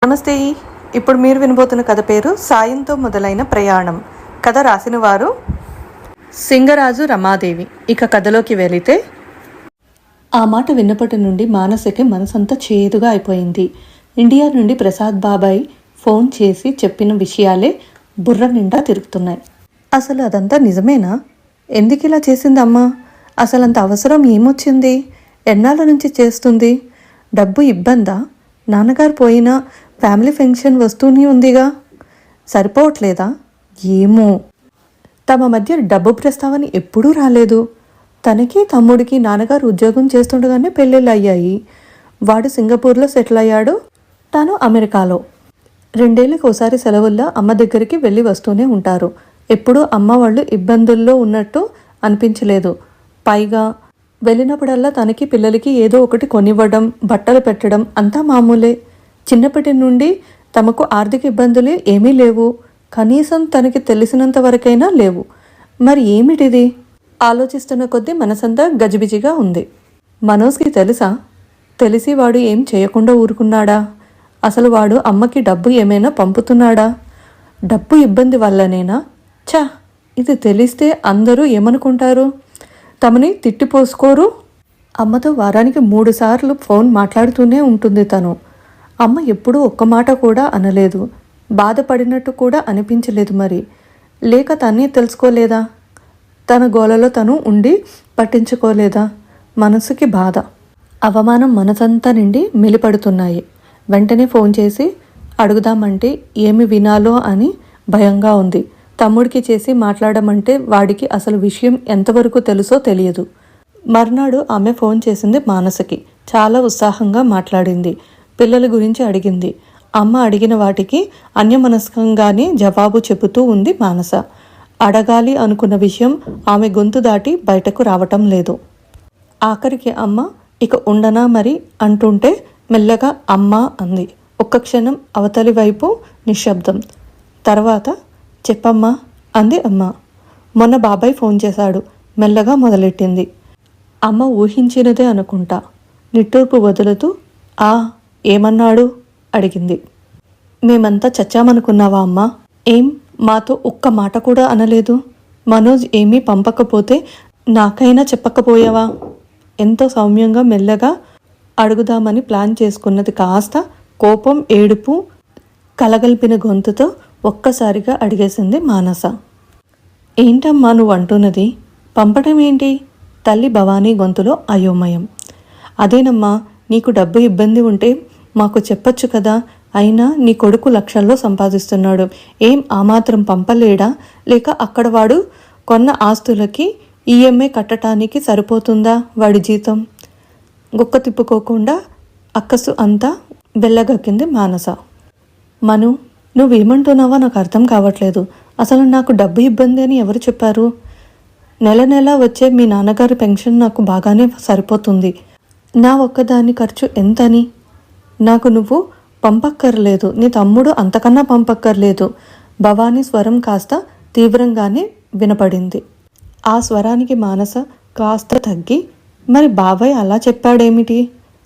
నమస్తే. ఇప్పుడు మీరు వినబోతున్న కథ పేరు సాయంతో మొదలైన ప్రయాణం. కథ రాసిన వారు సింగరాజు రమాదేవి. ఇక కథలోకి వెళితే, ఆ మాట విన్నప్పటి నుండి మానసకి మనసంతా చేదుగా అయిపోయింది. ఇండియా నుండి ప్రసాద్ బాబాయ్ ఫోన్ చేసి చెప్పిన విషయాలే బుర్ర నిండా తిరుగుతున్నాయి. అసలు అదంతా నిజమేనా? ఎందుకు ఇలా చేసింది అమ్మ? అసలు అంత అవసరం ఏమొచ్చింది? ఎన్నాళ్ళ నుంచి చేస్తుంది? డబ్బు ఇబ్బందా? నాన్నగారు పోయినా ఫ్యామిలీ ఫంక్షన్ వస్తూనే ఉందిగా, సరిపోవట్లేదా? ఏమో. తమ మధ్య డబ్బు ప్రస్తావన ఎప్పుడూ రాలేదు. తనకి తమ్ముడికి నాన్నగారు ఉద్యోగం చేస్తుండగానే పెళ్ళిళ్ళు అయ్యాయి. వాడు సింగపూర్లో సెటిల్ అయ్యాడు, తాను అమెరికాలో. 2 ఏళ్ళకి ఒకసారి సెలవుల్లో అమ్మ దగ్గరికి వెళ్ళి వస్తూనే ఉంటారు. ఎప్పుడూ అమ్మ వాళ్ళు ఇబ్బందుల్లో ఉన్నట్టు అనిపించలేదు. పైగా వెళ్ళినప్పుడల్లా తనకి పిల్లలకి ఏదో ఒకటి కొనివ్వడం, బట్టలు పెట్టడం అంతా మామూలే. చిన్నప్పటి నుండి తమకు ఆర్థిక ఇబ్బందులు ఏమీ లేవు. కనీసం తనకి తెలిసినంత వరకైనా లేవు. మరి ఏమిటిది? ఆలోచిస్తున్న కొద్దీ మనసంతా గజిబిజిగా ఉంది. మనోజ్కి తెలుసా? తెలిసి వాడు ఏం చేయకుండా ఊరుకున్నాడా? అసలు వాడు అమ్మకి డబ్బు ఏమైనా పంపుతున్నాడా? డబ్బు ఇబ్బంది వల్లనేనా? ఛా, ఇది తెలిస్తే అందరూ ఏమనుకుంటారు? తమని తిట్టిపోసుకోరు? అమ్మతో వారానికి 3 సార్లు ఫోన్ మాట్లాడుతూనే ఉంటుంది తను. అమ్మ ఎప్పుడూ ఒక్క మాట కూడా అనలేదు. బాధపడినట్టు కూడా అనిపించలేదు. మరి లేక తనే తెలుసుకోలేదా? తన గోలలో తను ఉండి పట్టించుకోలేదా? మనసుకి బాధ, అవమానం మనసంతా నిండి మెలిపడుతున్నాయి. వెంటనే ఫోన్ చేసి అడుగుదామంటే ఏమి వినాలో అని భయంగా ఉంది. తమ్ముడికి చేసి మాట్లాడమంటే వాడికి అసలు విషయం ఎంతవరకు తెలుసో తెలియదు. మర్నాడు ఆమె ఫోన్ చేసింది మానసకి. చాలా ఉత్సాహంగా మాట్లాడింది. పిల్లల గురించి అడిగింది. అమ్మ అడిగిన వాటికి అన్యమనస్కంగానే జవాబు చెబుతూ ఉంది మానస. అడగాలి అనుకున్న విషయం ఆమె గొంతు దాటి బయటకు రావటం లేదు. ఆఖరికి అమ్మ ఇక ఉండనా మరి అంటుంటే మెల్లగా అమ్మ అంది. ఒక్క క్షణం అవతలి వైపు నిశ్శబ్దం. తర్వాత చెప్పమ్మా అంది అమ్మ. మొన్న బాబాయ్ ఫోన్ చేశాడు, మెల్లగా మొదలెట్టింది. అమ్మ ఊహించినదే అనుకుంటా. నిట్టూర్పు వదులుతూ ఆ ఏమన్నాడు అడిగింది. మేమంతా చచ్చామనుకున్నావా అమ్మా? ఏం మాతో ఒక్క మాట కూడా అనలేదు? మనోజ్ ఏమీ పంపకపోతే నాకైనా చెప్పకపోయావా? ఎంతో సౌమ్యంగా మెల్లగా అడుగుదామని ప్లాన్ చేసుకున్నది కాస్త కోపం, ఏడుపు కలగలిపిన గొంతుతో ఒక్కసారిగా అడిగేసింది మానస. ఏంటమ్మా నువ్వు అంటున్నది? పంపడం ఏంటి? తల్లి భవానీ గొంతులో అయోమయం. అదేనమ్మా, నీకు డబ్బు ఇబ్బంది ఉంటే మాకు చెప్పొచ్చు కదా. అయినా నీ కొడుకు లక్షల్లో సంపాదిస్తున్నాడు. ఏం ఆ మాత్రం పంపలేడా? లేక అక్కడ వాడు కొన్న ఆస్తులకి ఈఎంఐ కట్టడానికి సరిపోతుందా వాడి జీతం? గుక్క తిప్పుకోకుండా అక్కసు అంతా బెల్లగక్కింది మానస. మను, నువ్వేమంటున్నావో నాకు అర్థం కావట్లేదు. అసలు నాకు డబ్బు ఇబ్బంది అని ఎవరు చెప్పారు? నెల నెల వచ్చే మీ నాన్నగారి పెన్షన్ నాకు బాగానే సరిపోతుంది. నా ఒక్కదాని ఖర్చు ఎంతని? నాకు నువ్వు పంపక్కర్లేదు, నీ తమ్ముడు అంతకన్నా పంపక్కర్లేదు. భవానీ స్వరం కాస్త తీవ్రంగానే వినపడింది. ఆ స్వరానికి మానస కాస్త తగ్గి, మరి బాబాయ్ అలా చెప్పాడేమిటి?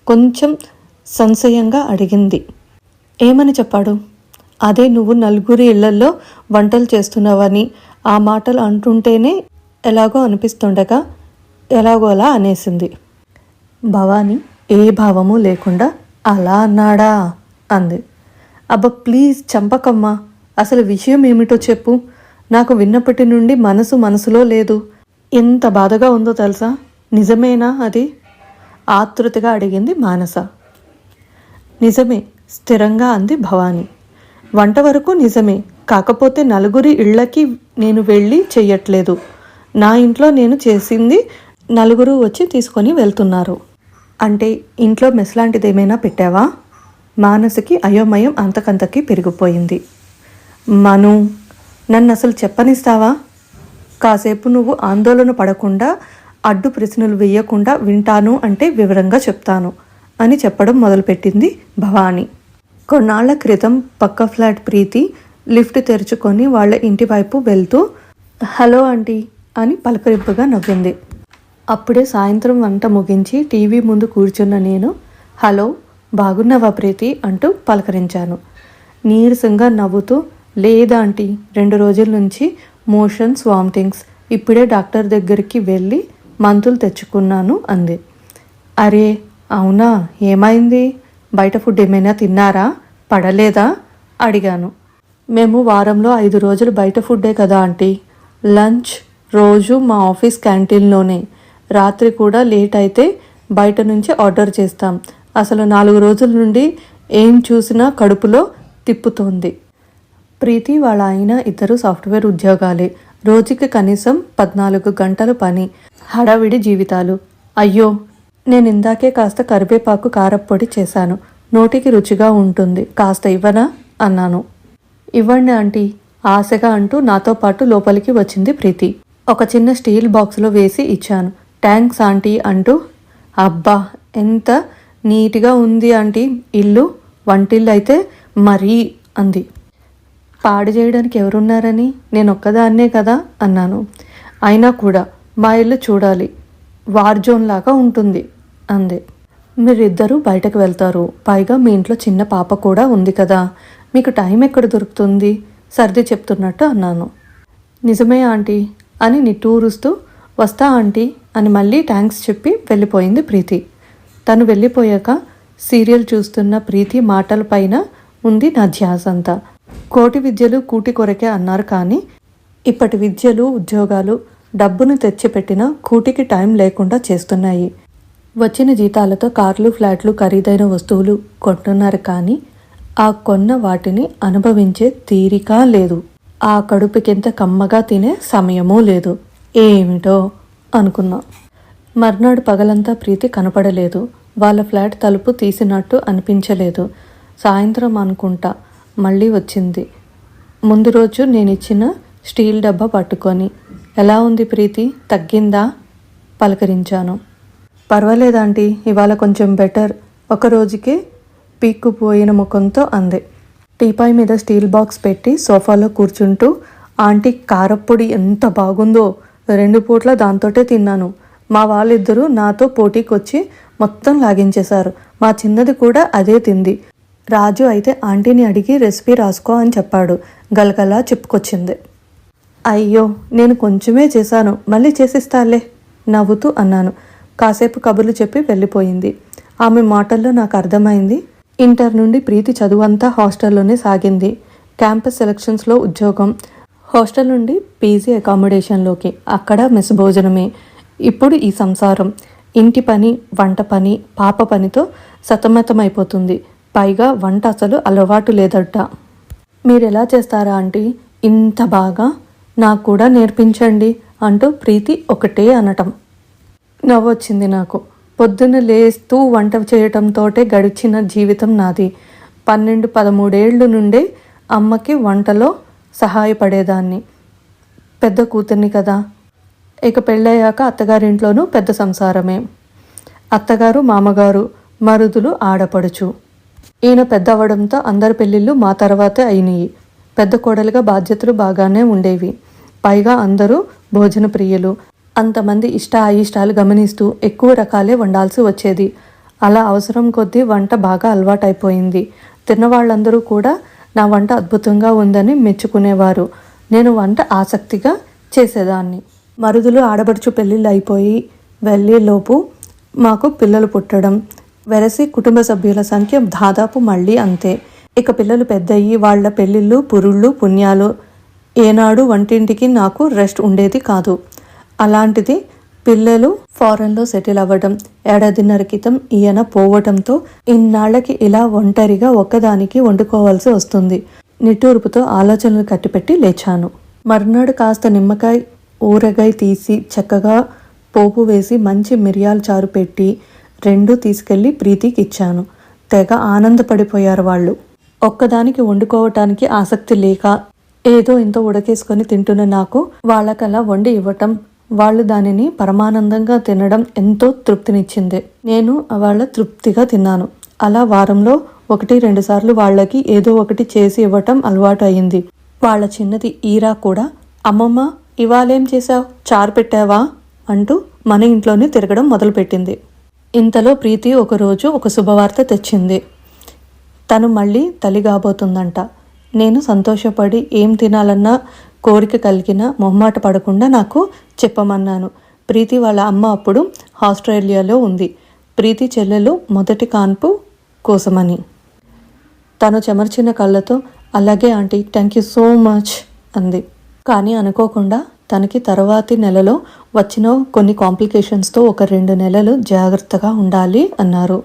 కొంచెం సంశయంగా అడిగింది. ఏమని చెప్పాడు? అదే నువ్వు నలుగురి ఇళ్లల్లో వంటలు చేస్తున్నావని ఆ మాటలు అంటుంటేనే ఎలాగో అనిపిస్తుండగా ఎలాగోలా అనేసింది. భవానీ ఏ భావము లేకుండా అలా అన్నాడా అంది. అబ్బా ప్లీజ్ చంపకమ్మా, అసలు విషయం ఏమిటో చెప్పు. నాకు విన్నప్పటి నుండి మనసులో లేదు. ఎంత బాధగా ఉందో తెలుసా? నిజమేనా అది? ఆతృతగా అడిగింది మానస. నిజమే, స్థిరంగా అంది భవానీ. వంట వరకు నిజమే, కాకపోతే నలుగురి ఇళ్ళకి నేను వెళ్ళి చెయ్యట్లేదు. నా ఇంట్లో నేను చేసింది నలుగురు వచ్చి తీసుకొని వెళ్తున్నారు. అంటే ఇంట్లో మెస్ లాంటిది ఏమైనా పెట్టావా? మానసకి అయోమయం అంతకంతకి పెరిగిపోయింది. మను, నన్ను అసలు చెప్పనిస్తావా? కాసేపు నువ్వు ఆందోళన పడకుండా, అడ్డు ప్రశ్నలు వేయకుండా వింటాను అంటే వివరంగా చెప్తాను అని చెప్పడం మొదలుపెట్టింది భవానీ. కొన్నాళ్ల క్రితం పక్క ఫ్లాట్ ప్రీతి లిఫ్ట్ తెరుచుకొని వాళ్ళ ఇంటి వైపు వెళ్తూ హలో ఆంటీ అని పలకరింపుగా నవ్వింది. అప్పుడే సాయంత్రం వంట ముగించి టీవీ ముందు కూర్చున్న నేను హలో బాగున్నావా ప్రీతి అంటూ పలకరించాను. నీరసంగా నవ్వుతూ, లేదా ఆంటీ, 2 రోజుల నుంచి మోషన్స్, వామిటింగ్స్, ఇప్పుడే డాక్టర్ దగ్గరికి వెళ్ళి మందులు తెచ్చుకున్నాను అంది. అరే అవునా, ఏమైంది? బయట ఫుడ్ ఏమైనా తిన్నారా? పడలేదా అడిగాను. మేము వారంలో 5 రోజులు బయట ఫుడ్డే కదా ఆంటీ. లంచ్ రోజు మా ఆఫీస్ క్యాంటీన్లోనే. రాత్రి కూడా లేట్ అయితే బయట నుంచి ఆర్డర్ చేస్తాం. అసలు 4 రోజుల నుండి ఏం చూసినా కడుపులో తిప్పుతోంది. ప్రీతి వాళ్ళ ఆయన ఇద్దరు సాఫ్ట్వేర్ ఉద్యోగాలే. రోజుకి కనీసం 14 గంటల పని, హడావిడి జీవితాలు. అయ్యో, నేను ఇందాకే కాస్త కరివేపాకు కారప్పొడి చేశాను, నోటికి రుచిగా ఉంటుంది, కాస్త ఇవ్వనా అన్నాను. ఇవ్వండి ఆంటీ ఆశగా అంటూ నాతో పాటు లోపలికి వచ్చింది ప్రీతి. ఒక చిన్న స్టీల్ బాక్స్లో వేసి ఇచ్చాను. థ్యాంక్స్ ఆంటీ అంటూ. అబ్బా, ఎంత నీట్గా ఉంది ఆంటీ ఇల్లు, వంటిల్లు అయితే మరీ అంది. పాడు చేయడానికి ఎవరున్నారని, నేను ఒక్కదాన్నే కదా అన్నాను. అయినా కూడా మా ఇల్లు చూడాలి, వార్ జోన్ లాగా ఉంటుంది అంది. మీరిద్దరూ బయటకు వెళ్తారు, పైగా మీ ఇంట్లో చిన్న పాప కూడా ఉంది కదా, మీకు టైం ఎక్కడ దొరుకుతుంది సర్ది చెప్తున్నట్టు అన్నాను. నిజమే ఆంటీ అని నిట్టూరుస్తూ, వస్తా ఆంటీ అని మళ్ళీ థ్యాంక్స్ చెప్పి వెళ్ళిపోయింది ప్రీతి. తను వెళ్ళిపోయాక సీరియల్ చూస్తున్న ప్రీతి మాటలపైన ఉంది నా ధ్యాస అంతా. కోటి విద్యలు కూటి కొరకే అన్నారు, కానీ ఇప్పటి విద్యలు, ఉద్యోగాలు డబ్బును తెచ్చిపెట్టిన కూటికి టైం లేకుండా చేస్తున్నాయి. వచ్చిన జీతాలతో కార్లు, ఫ్లాట్లు, ఖరీదైన వస్తువులు కొంటున్నారు, కానీ ఆ కొన్న వాటిని అనుభవించే తీరిక లేదు. ఆ కడుపుకింత కమ్మగా తినే సమయమూ లేదు. ఏమిటో అనుకున్నా. మర్నాడు పగలంతా ప్రీతి కనపడలేదు. వాళ్ళ ఫ్లాట్ తలుపు తీసినట్టు అనిపించలేదు. సాయంత్రం అనుకుంటా మళ్ళీ వచ్చింది. ముందు రోజు నేనిచ్చిన స్టీల్ డబ్బా పట్టుకొని, ఎలా ఉంది ప్రీతి, తగ్గిందా పలకరించాను. పర్వాలేదాంటీ, ఇవాళ కొంచెం బెటర్, ఒక రోజుకే పీక్కుపోయిన ముఖంతో అంది. టీపాయ్ మీద స్టీల్ బాక్స్ పెట్టి సోఫాలో కూర్చుంటూ, ఆంటీ కారప్పొడి ఎంత బాగుందో, 2 పూట్ల దాంతోటే తిన్నాను. మా వాళ్ళిద్దరూ నాతో పోటీకొచ్చి మొత్తం లాగించేశారు. మా చిన్నది కూడా అదే తింది. రాజు అయితే ఆంటీని అడిగి రెసిపీ రాసుకో అని చెప్పాడు. గలగలా చెప్పుకొచ్చింది. అయ్యో, నేను కొంచెమే చేశాను, మళ్ళీ చేసిస్తాలే నవ్వుతూ అన్నాను. కాసేపు కబుర్లు చెప్పి వెళ్ళిపోయింది. ఆమె మాటల్లో నాకు అర్థమైంది, ఇంటర్ నుండి ప్రీతి చదువంతా హాస్టల్లోనే సాగింది. క్యాంపస్ సెలక్షన్స్లో ఉద్యోగం, హాస్టల్ నుండి పీజీ అకామిడేషన్లోకి, అక్కడ మెస్ భోజనమే. ఇప్పుడు ఈ సంసారం, ఇంటి పని, వంట పని, పాప పనితో సతమతమైపోతుంది. పైగా వంట అసలు అలవాటు లేదట. మీరెలా చేస్తారా ఆంటీ ఇంత బాగా, నాకు కూడా నేర్పించండి అంటూ ప్రీతి ఒకటే అనటం. నవ్వొచ్చింది నాకు. పొద్దున్న లేస్తూ వంట చేయటంతోటే గడిచిన జీవితం నాది. 12-13 ఏళ్ళు నుండే అమ్మకి వంటలో సహాయపడేదాన్ని. పెద్ద కూతుర్ని కదా. ఇక పెళ్ళయ్యాక అత్తగారింట్లోనూ పెద్ద సంసారమే. అత్తగారు, మామగారు, మరుదులు, ఆడపడుచు. ఈయన పెద్ద అవ్వడంతో అందరి పెళ్ళిళ్ళు మా తర్వాతే అయినాయి. పెద్ద కోడలుగా బాధ్యతలు బాగానే ఉండేవి. పైగా అందరూ భోజన ప్రియులు. అంతమంది ఇష్ట అయిష్టాలు గమనిస్తూ ఎక్కువ రకాలే వండాల్సి వచ్చేది. అలా అవసరం కొద్దీ వంట బాగా అలవాటైపోయింది. తిన్నవాళ్ళందరూ కూడా నా వంట అద్భుతంగా ఉందని మెచ్చుకునేవారు. నేను వంట ఆసక్తిగా చేసేదాన్ని. మరుదులు, ఆడబడుచు పెళ్ళిళ్ళు అయిపోయి వెళ్ళేలోపు మాకు పిల్లలు పుట్టడం, వెరసి కుటుంబ సభ్యుల సంఖ్య దాదాపు మళ్ళీ అంతే. ఇక పిల్లలు పెద్దయ్యి వాళ్ళ పెళ్ళిళ్ళు, పురుళ్ళు, పుణ్యాలు, ఏనాడు వంటింటికి నాకు రెస్ట్ ఉండేది కాదు. అలాంటిది పిల్లలు ఫారెన్లో సెటిల్ అవ్వడం, ఏడాదిన్నర క్రితం ఈయన పోవటంతో ఇన్నాళ్లకి ఇలా ఒంటరిగా ఒక్కదానికి వండుకోవాల్సి వస్తుంది. నిట్టూర్పుతో ఆలోచనలు కట్టిపెట్టి లేచాను. మర్నాడు కాస్త నిమ్మకాయ ఊరగాయ తీసి చక్కగా పోపు వేసి మంచి మిరియాల చారు పెట్టి 2 తీసుకెళ్లి ప్రీతికి ఇచ్చాను. తెగ ఆనందపడిపోయారు వాళ్ళు. ఒక్కదానికి వండుకోవటానికి ఆసక్తి లేక ఏదో ఇంత ఉడకేసుకొని తింటున్న నాకు వాళ్ళకలా వండి ఇవ్వటం, వాళ్ళు దానిని పరమానందంగా తినడం ఎంతో తృప్తినిచ్చింది. నేను వాళ్ళ తృప్తిగా తిన్నాను. అలా వారంలో 1-2 సార్లు వాళ్ళకి ఏదో ఒకటి చేసి ఇవ్వటం అలవాటు అయింది. వాళ్ళ చిన్నది ఈరా కూడా, అమ్మమ్మ ఇవాళేం చేశావు, చారు పెట్టావా అంటూ మన ఇంట్లోనే తిరగడం మొదలుపెట్టింది. ఇంతలో ప్రీతి ఒకరోజు ఒక శుభవార్త తెచ్చింది. తను మళ్ళీ తల్లి కాబోతుందంట. నేను సంతోషపడి ఏం తినాలన్నా కోరిక కలిగిన మొహమాట పడకుండా నాకు చెప్పమన్నాను. ప్రీతి వాళ్ళ అమ్మ అప్పుడు ఆస్ట్రేలియాలో ఉంది. ప్రీతి చెల్లెలు మొదటి కాన్పు కోసమని. తను చెమర్చిన కళ్ళతో అలాగే aunty, thank you so much అంది. కానీ అనుకోకుండా తనకి తర్వాతి నెలలో వచ్చిన కొన్ని కాంప్లికేషన్స్తో ఒక 2 నెలలు జాగ్రత్తగా ఉండాలి అన్నారు.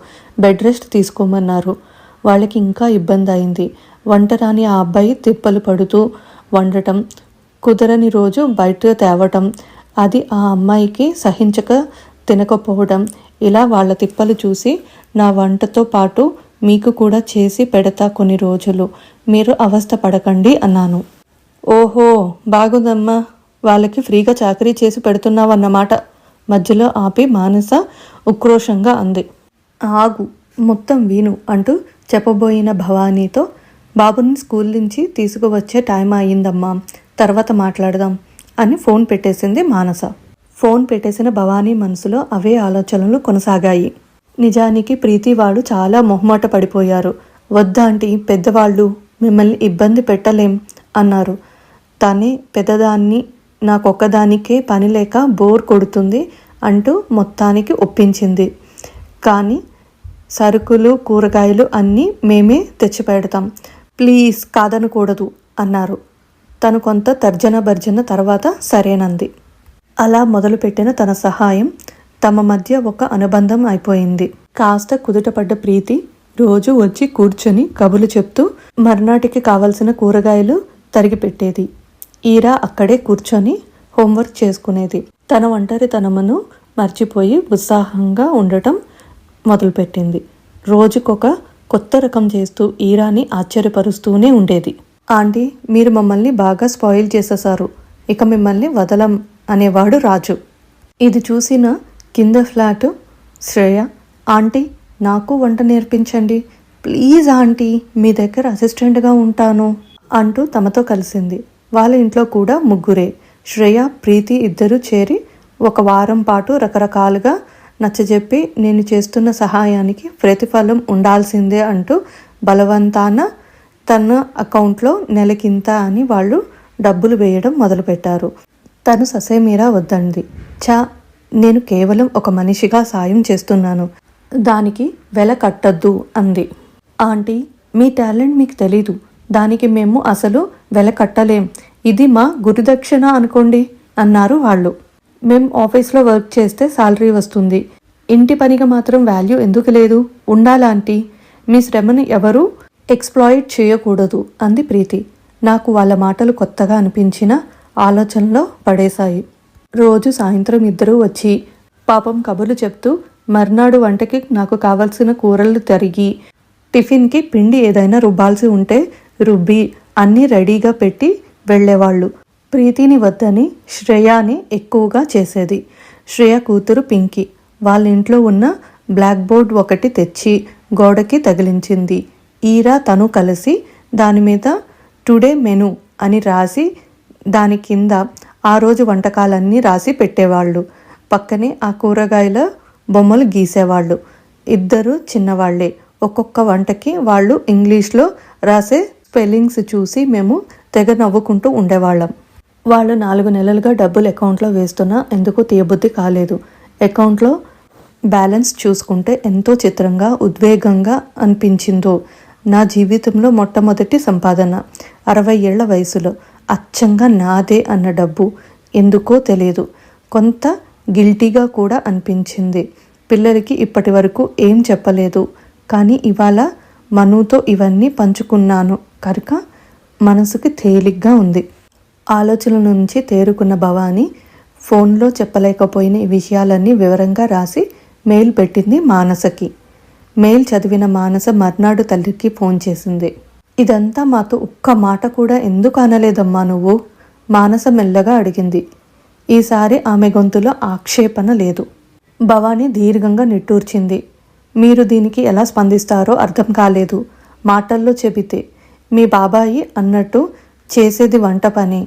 బెడ్ రెస్ట్ తీసుకోమన్నారు. వాళ్ళకి ఇంకా ఇబ్బంది అయింది. వంట రాని ఆ అబ్బాయి తిప్పలు పడుతూ వండటం, కుదరని రోజు బయట తేవటం, అది ఆ అమ్మాయికి సహించక తినకపోవడం, ఇలా వాళ్ళ తిప్పలు చూసి నా వంటతో పాటు మీకు కూడా చేసి పెడతా కొన్ని రోజులు, మీరు అవస్థ పడకండి అన్నాను. ఓహో బాగుందమ్మా, వాళ్ళకి ఫ్రీగా చాకరీ చేసి పెడుతున్నావన్నమాట మధ్యలో ఆపి మానస ఉక్రోషంగా అంది. ఆగు, మొత్తం విను అంటూ చెప్పబోయిన భవానీతో, బాబుని స్కూల్ నుంచి తీసుకువచ్చే టైం అయ్యిందమ్మా, తర్వాత మాట్లాడదాం అని ఫోన్ పెట్టేసింది మానస. ఫోన్ పెట్టేసిన భవానీ మనసులో అవే ఆలోచనలు కొనసాగాయి. నిజానికి ప్రీతి వాళ్ళు చాలా మొహమాట పడిపోయారు. వద్దాంటి, పెద్దవాళ్ళు, మిమ్మల్ని ఇబ్బంది పెట్టలేం అన్నారు. తనే పెద్దదాన్ని, నాకొక్కదానికే పని లేక బోర్ కొడుతుంది అంటూ మొత్తానికి ఒప్పించింది. కానీ సరుకులు కూరగాయలు అన్నీ మేమే తెచ్చిపెడతాం, ప్లీజ్ కాదనకూడదు అన్నారు. తను కొంత తర్జన భర్జన తర్వాత సరేనంది. అలా మొదలుపెట్టిన తన సహాయం తమ మధ్య ఒక అనుబంధం అయిపోయింది. కాస్త కుదుటపడ్డ ప్రీతి రోజు వచ్చి కూర్చొని కబులు చెప్తూ మర్నాటికి కావలసిన కూరగాయలు తరిగి పెట్టేది. ఈరా అక్కడే కూర్చొని హోంవర్క్ చేసుకునేది. తన ఒంటరితనమును మర్చిపోయి ఉత్సాహంగా ఉండటం మొదలుపెట్టింది. రోజుకొక కొత్త రకం చేస్తూ ఈరాని ఆశ్చర్యపరుస్తూనే ఉండేది. ఆంటీ, మీరు మమ్మల్ని బాగా స్పాయిల్ చేసేశారు, ఇక మిమ్మల్ని వదలం అనేవాడు రాజు. ఇది చూసిన కింద ఫ్లాట్ శ్రేయ, ఆంటీ నాకు వంట నేర్పించండి ప్లీజ్ ఆంటీ, మీ దగ్గర అసిస్టెంట్గా ఉంటాను అంటూ తమతో కలిసింది. వాళ్ళ ఇంట్లో కూడా ముగ్గురే, శ్రేయ ప్రీతి ఇద్దరు చేరి ఒక వారం పాటు రకరకాలుగా నచ్చజెప్పి నేను చేస్తున్న సహాయానికి ప్రతిఫలం ఉండాల్సిందే అంటూ బలవంతాన తన అకౌంట్లో నెలకింత అని వాళ్ళు డబ్బులు వేయడం మొదలుపెట్టారు. తను ససేమీరా వద్దంది. నేను కేవలం ఒక మనిషిగా సాయం చేస్తున్నాను, దానికి వెల కట్టద్దు అంది. ఆంటీ, మీ టాలెంట్ మీకు తెలీదు, దానికి మేము అసలు వెల కట్టలేం, ఇది మా గురుదక్షిణ అనుకోండి అన్నారు వాళ్ళు. మేం ఆఫీస్లో వర్క్ చేస్తే శాలరీ వస్తుంది, ఇంటి పనిగా మాత్రం వాల్యూ ఎందుకు లేదు, ఉండాలాంటీ, మీ శ్రమని ఎవరూ ఎక్స్ప్లాయిట్ చేయకూడదు అంది ప్రీతి. నాకు వాళ్ళ మాటలు కొత్తగా అనిపించిన ఆలోచనలో పడేశాయి. రోజు సాయంత్రం ఇద్దరూ వచ్చి పాపం కబుర్లు చెప్తూ మర్నాడు వంటకి నాకు కావలసిన కూరలు తరిగి, టిఫిన్కి పిండి ఏదైనా రుబ్బాల్సి ఉంటే రుబ్బి అన్నీ రెడీగా పెట్టి వెళ్ళేవాళ్ళు. ప్రీతిని వద్దని శ్రేయాని ఎక్కువగా చేసేది. శ్రేయ కూతురు పింకీ వాళ్ళ ఇంట్లో ఉన్న బ్లాక్ బోర్డ్ ఒకటి తెచ్చి గోడకి తగిలించింది. ఈరా తను కలిసి దాని మీద టుడే మెనూ అని రాసి దాని కింద ఆ రోజు వంటకాలన్నీ రాసి పెట్టేవాళ్ళు. పక్కనే ఆ కూరగాయల బొమ్మలు గీసేవాళ్ళు. ఇద్దరు చిన్నవాళ్లే. ఒక్కొక్క వంటకి వాళ్ళు ఇంగ్లీష్లో రాసే స్పెల్లింగ్స్ చూసి మేము తెగ నవ్వుకుంటూ ఉండేవాళ్ళం. వాళ్ళు 4 నెలలుగా డబ్బులు అకౌంట్లో వేస్తున్నా ఎందుకు తీయబుద్ధి కాలేదు. అకౌంట్లో బ్యాలెన్స్ చూసుకుంటే ఎంతో చిత్రంగా ఉద్వేగంగా అనిపించిందో. నా జీవితంలో మొట్టమొదటి సంపాదన, 60 ఏళ్ల వయసులో అచ్చంగా నాదే అన్న డబ్బు. ఎందుకో తెలియదు, కొంత గిల్టీగా కూడా అనిపించింది. పిల్లలకి ఇప్పటి వరకు ఏం చెప్పలేదు, కానీ ఇవాళ మనుతో ఇవన్నీ పంచుకున్నాను కనుక మనసుకి తేలిగ్గా ఉంది. ఆలోచన నుంచి తేరుకున్న భవాని ఫోన్లో చెప్పలేకపోయిన ఈ విషయాలన్నీ వివరంగా రాసి మెయిల్ పెట్టింది మానసకి. మెయిల్ చదివిన మానస మర్నాడు తల్లికి ఫోన్ చేసింది. ఇదంతా మాతో ఒక్క మాట కూడా ఎందుకు అనలేదమ్మా నువ్వు? మానస మెల్లగా అడిగింది. ఈసారి ఆమె గొంతులో ఆక్షేపణ లేదు. భవాని దీర్ఘంగా నిట్టూర్చింది. మీరు దీనికి ఎలా స్పందిస్తారో అర్థం కాలేదు. మాటల్లో చెబితే మీ బాబాయి అన్నట్టు చేసేది వంట పని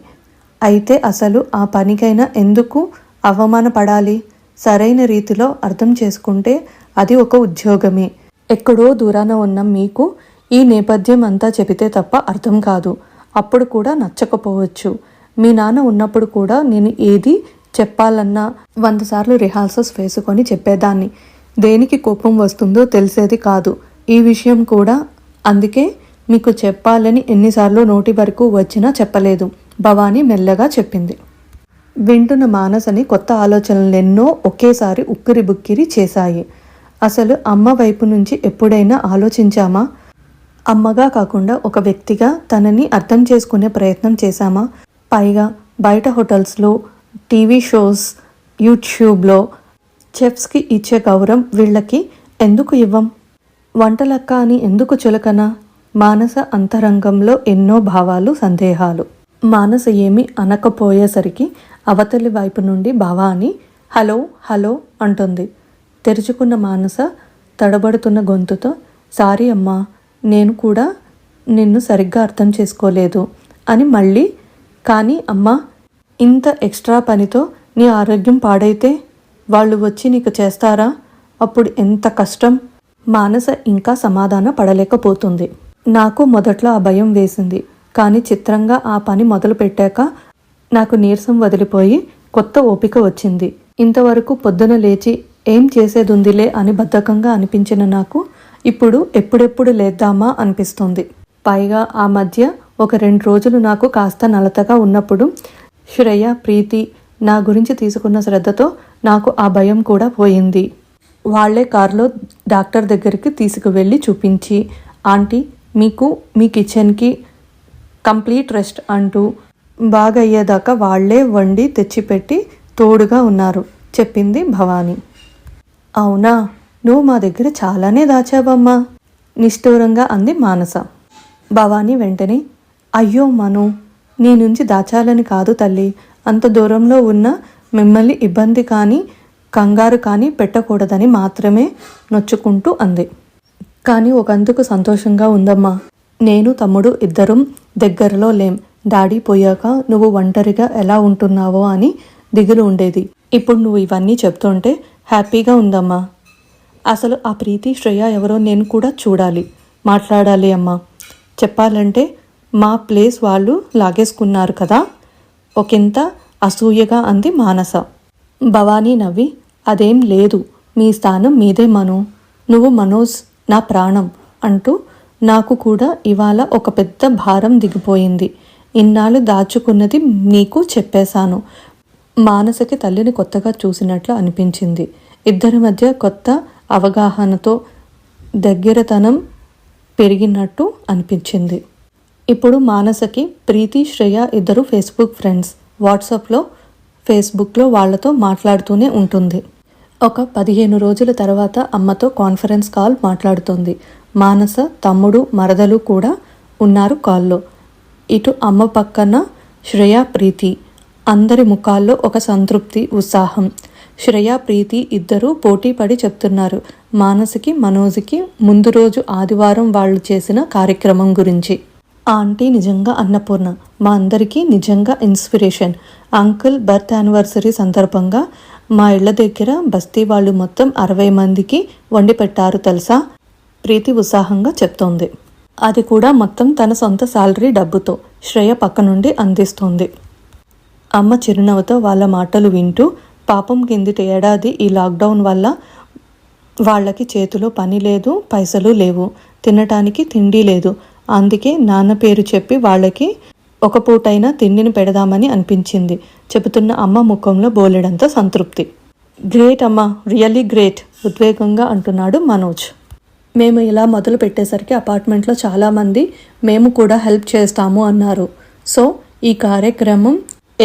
అయితే అసలు ఆ పనికైనా ఎందుకు అవమానపడాలి? సరైన రీతిలో అర్థం చేసుకుంటే అది ఒక ఉద్యోగమే. ఎక్కడో దూరాన ఉన్న మీకు ఈ నేపథ్యం అంతా చెబితే తప్ప అర్థం కాదు. అప్పుడు కూడా నచ్చకపోవచ్చు. మీ నాన్న ఉన్నప్పుడు కూడా నేను ఏది చెప్పాలన్నా 100 సార్లు రిహార్సల్స్ వేసుకొని చెప్పేదాన్ని. దేనికి కోపం వస్తుందో తెలిసేది కాదు. ఈ విషయం కూడా అందుకే మీకు చెప్పాలని ఎన్నిసార్లు నోటి వరకు వచ్చినా చెప్పలేదు, భవానీ మెల్లగా చెప్పింది. వింటున్న మానసని కొత్త ఆలోచనలెన్నో ఒకేసారి ఉక్కిరి బుక్కిరి చేశాయి. అసలు అమ్మ వైపు నుంచి ఎప్పుడైనా ఆలోచించామా? అమ్మగా కాకుండా ఒక వ్యక్తిగా తనని అర్థం చేసుకునే ప్రయత్నం చేశామా? పైగా బయట హోటల్స్లో, టీవీ షోస్, యూట్యూబ్లో చెఫ్స్కి ఇచ్చే గౌరవం వీళ్ళకి ఎందుకు ఇవ్వం? వంటలక్క అని ఎందుకు చులకన? మానస అంతరంగంలో ఎన్నో భావాలు, సందేహాలు. మానస ఏమీ అనకపోయేసరికి అవతలి వైపు నుండి భవాని హలో హలో అంటుంది. తెరుచుకున్న మానస తడబడుతున్న గొంతుతో, సారీ అమ్మా, నేను కూడా నిన్ను సరిగ్గా అర్థం చేసుకోలేదు అని మళ్ళీ, కానీ అమ్మా, ఇంత ఎక్స్ట్రా పనితో నీ ఆరోగ్యం పాడైతే వాళ్ళు వచ్చి నీకు చేస్తారా? అప్పుడు ఎంత కష్టం. మానస ఇంకా సమాధాన పడలేకపోతుంది. నాకు మొదట్లో ఆ భయం వేసింది, కానీ చిత్రంగా ఆ పని మొదలు పెట్టాక నాకు నీరసం వదిలిపోయి కొత్త ఓపిక వచ్చింది. ఇంతవరకు పొద్దున లేచి ఏం చేసేదుందిలే అని బద్ధకంగా అనిపించిన నాకు ఇప్పుడు ఎప్పుడెప్పుడు లేద్దామా అనిపిస్తుంది. పైగా ఆ మధ్య ఒక 2 రోజులు నాకు కాస్త నలతగా ఉన్నప్పుడు శ్రేయ, ప్రీతి నా గురించి తీసుకున్న శ్రద్ధతో నాకు ఆ భయం కూడా పోయింది. వాళ్లే కారులో డాక్టర్ దగ్గరికి తీసుకువెళ్ళి చూపించి, ఆంటీ మీకు మీ కిచెన్కి కంప్లీట్ రెస్ట్ అంటూ బాగయ్యేదాకా వాళ్లే వండి తెచ్చిపెట్టి తోడుగా ఉన్నారు చెప్పింది భవానీ. అవునా, నువ్వు మా దగ్గర చాలానే దాచావమ్మా నిష్ఠూరంగా అంది మానస. భవానీ వెంటనే, అయ్యో మను, నీ నుంచి దాచాలని కాదు తల్లి, అంత దూరంలో ఉన్న మిమ్మల్ని ఇబ్బంది కానీ కంగారు కానీ పెట్టకూడదని మాత్రమే నొచ్చుకుంటూ అంది. కానీ ఒకందుకు సంతోషంగా ఉందమ్మా. నేను తమ్ముడు ఇద్దరం దగ్గరలో లేం. డాడీ పోయాక నువ్వు ఒంటరిగా ఎలా ఉంటున్నావో అని దిగులు ఉండేది. ఇప్పుడు నువ్వు ఇవన్నీ చెప్తుంటే హ్యాపీగా ఉందమ్మా. అసలు ఆ ప్రీతి, శ్రేయ ఎవరో నేను కూడా చూడాలి, మాట్లాడాలి అమ్మా. చెప్పాలంటే మా ప్లేస్ వాళ్ళు లాగేసుకున్నారు కదా, ఒకంత అసూయగా అంది మానస. భవానీ నవ్వి, అదేం లేదు, మీ స్థానం మీదే మను, నువ్వు మనోజ్ నా ప్రాణం అంటూ నాకు కూడా ఇవాళ ఒక పెద్ద భారం దిగిపోయింది. ఇన్నాళ్ళు దాచుకున్నది నీకు చెప్పేశాను. మానసకి తల్లిని కొత్తగా చూసినట్లు అనిపించింది. ఇద్దరి మధ్య కొత్త అవగాహనతో దగ్గరతనం పెరిగినట్టు అనిపించింది. ఇప్పుడు మానసకి ప్రీతి, శ్రేయ ఇద్దరు ఫేస్బుక్ ఫ్రెండ్స్. వాట్సాప్లో, ఫేస్బుక్లో వాళ్లతో మాట్లాడుతూనే ఉంటుంది. ఒక 15 రోజుల తర్వాత అమ్మతో కాన్ఫరెన్స్ కాల్ మాట్లాడుతుంది. మానస తమ్ముడు, మరదలు కూడా ఉన్నారు కాల్లో. ఇటు అమ్మ పక్కన శ్రేయ, ప్రీతి. అందరి ముఖాల్లో ఒక సంతృప్తి, ఉత్సాహం. శ్రేయ, ప్రీతి ఇద్దరూ పోటీ పడి చెప్తున్నారు మానసకి, మనోజ్కి ముందు రోజు ఆదివారం వాళ్ళు చేసిన కార్యక్రమం గురించి. ఆంటీ నిజంగా అన్నపూర్ణ, మా అందరికీ నిజంగా ఇన్స్పిరేషన్. అంకుల్ బర్త్ యానివర్సరీ సందర్భంగా మా ఇళ్ల దగ్గర బస్తీ వాళ్ళు మొత్తం 60 మందికి వండి పెట్టారు తెలుసా, ప్రీతి ఉత్సాహంగా చెప్తోంది. అది కూడా మొత్తం తన సొంత శాలరీ డబ్బుతో. శ్రేయ పక్క నుండి అందిస్తోంది. అమ్మ చిరునవ్వుతో వాళ్ళ మాటలు వింటూ, పాపం కిందటి ఏడాది ఈ లాక్డౌన్ వల్ల వాళ్ళకి చేతిలో పని లేదు, పైసలు లేవు, తినటానికి తిండి లేదు. అందుకే నాన్న పేరు చెప్పి వాళ్ళకి ఒక పూటైనా తిండిని పెడదామని అనిపించింది చెబుతున్న అమ్మ ముఖంలో బోలెడంత సంతృప్తి. గ్రేట్ అమ్మా, రియల్లీ గ్రేట్, ఉద్వేగంగా అంటున్నాడు మనోజ్. మేము ఇలా మొదలు పెట్టేసరికి అపార్ట్మెంట్లో చాలామంది మేము కూడా హెల్ప్ చేస్తాము అన్నారు. సో ఈ కార్యక్రమం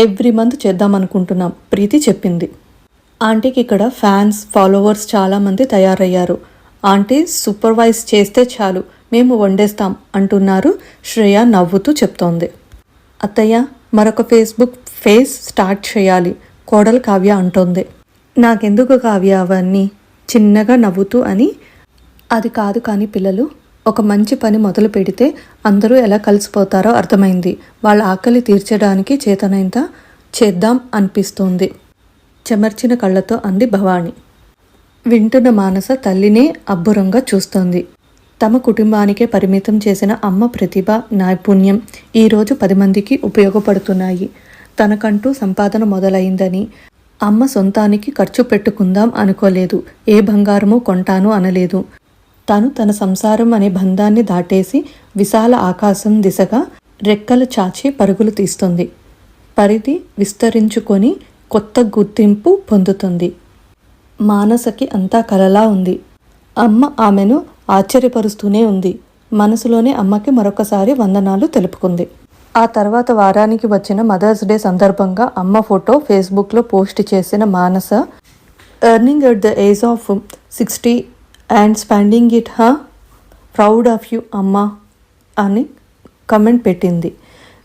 ఎవ్రీ మంత్ చేద్దామనుకుంటున్నాం, ప్రీతి చెప్పింది. ఆంటీకి ఇక్కడ ఫ్యాన్స్, ఫాలోవర్స్ చాలామంది తయారయ్యారు. ఆంటీ సూపర్వైజ్ చేస్తే చాలు, మేము వండేస్తాం అంటున్నారు శ్రేయ నవ్వుతూ చెప్తోంది. అత్తయ్య, మరొక ఫేస్బుక్ పేజ్ స్టార్ట్ చేయాలి, కోడలు కావ్య అంటోంది. నాకెందుకు కావ్య అవన్నీ, చిన్నగా నవ్వుతూ అని. అది కాదు కానీ పిల్లలు, ఒక మంచి పని మొదలు పెడితే అందరూ ఎలా కలిసిపోతారో అర్థమైంది. వాళ్ళ ఆకలి తీర్చడానికి చేతనైంత చేద్దాం అనిపిస్తోంది చెమర్చిన కళ్ళతో అంది భవాని. వింటున్న మానస తల్లినే అబ్బురంగా చూస్తోంది. తమ కుటుంబానికే పరిమితం చేసిన అమ్మ ప్రతిభ, నైపుణ్యం ఈరోజు 10 మందికి ఉపయోగపడుతున్నాయి. తనకంటూ సంపాదన మొదలైందని అమ్మ సొంతానికి ఖర్చు పెట్టుకుందాం అనుకోలేదు. ఏ బంగారము కొంటాను అనలేదు. తను తన సంసారం అనే బంధాన్ని దాటేసి విశాల ఆకాశం దిశగా రెక్కలు చాచి పరుగులు తీస్తుంది. పరిధి విస్తరించుకొని కొత్త గుర్తింపు పొందుతుంది. మానసకి అంతా కలలా ఉంది. అమ్మ ఆమెను ఆశ్చర్యపరుస్తూనే ఉంది. మనసులోనే అమ్మకి మరొకసారి వందనాలు తెలుపుకుంది. ఆ తర్వాత వారానికి వచ్చిన మదర్స్ డే సందర్భంగా అమ్మ ఫోటో ఫేస్బుక్లో పోస్ట్ చేసిన Manasa, earning at the age of 60 and spending it proud of you అమ్మా అని కమెంట్ పెట్టింది.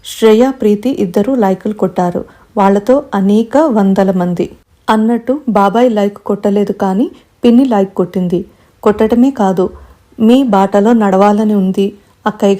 శ్రేయ, ప్రీతి ఇద్దరూ లైకులు కొట్టారు. వాళ్లతో అనేక వందల మంది. అన్నట్టు బాబాయ్ లైక్ కొట్టలేదు కానీ పిన్ని లైక్ కొట్టింది. కొట్టడమే కాదు, మీ బాటలో నడవాలని ఉంది అక్కయ్య.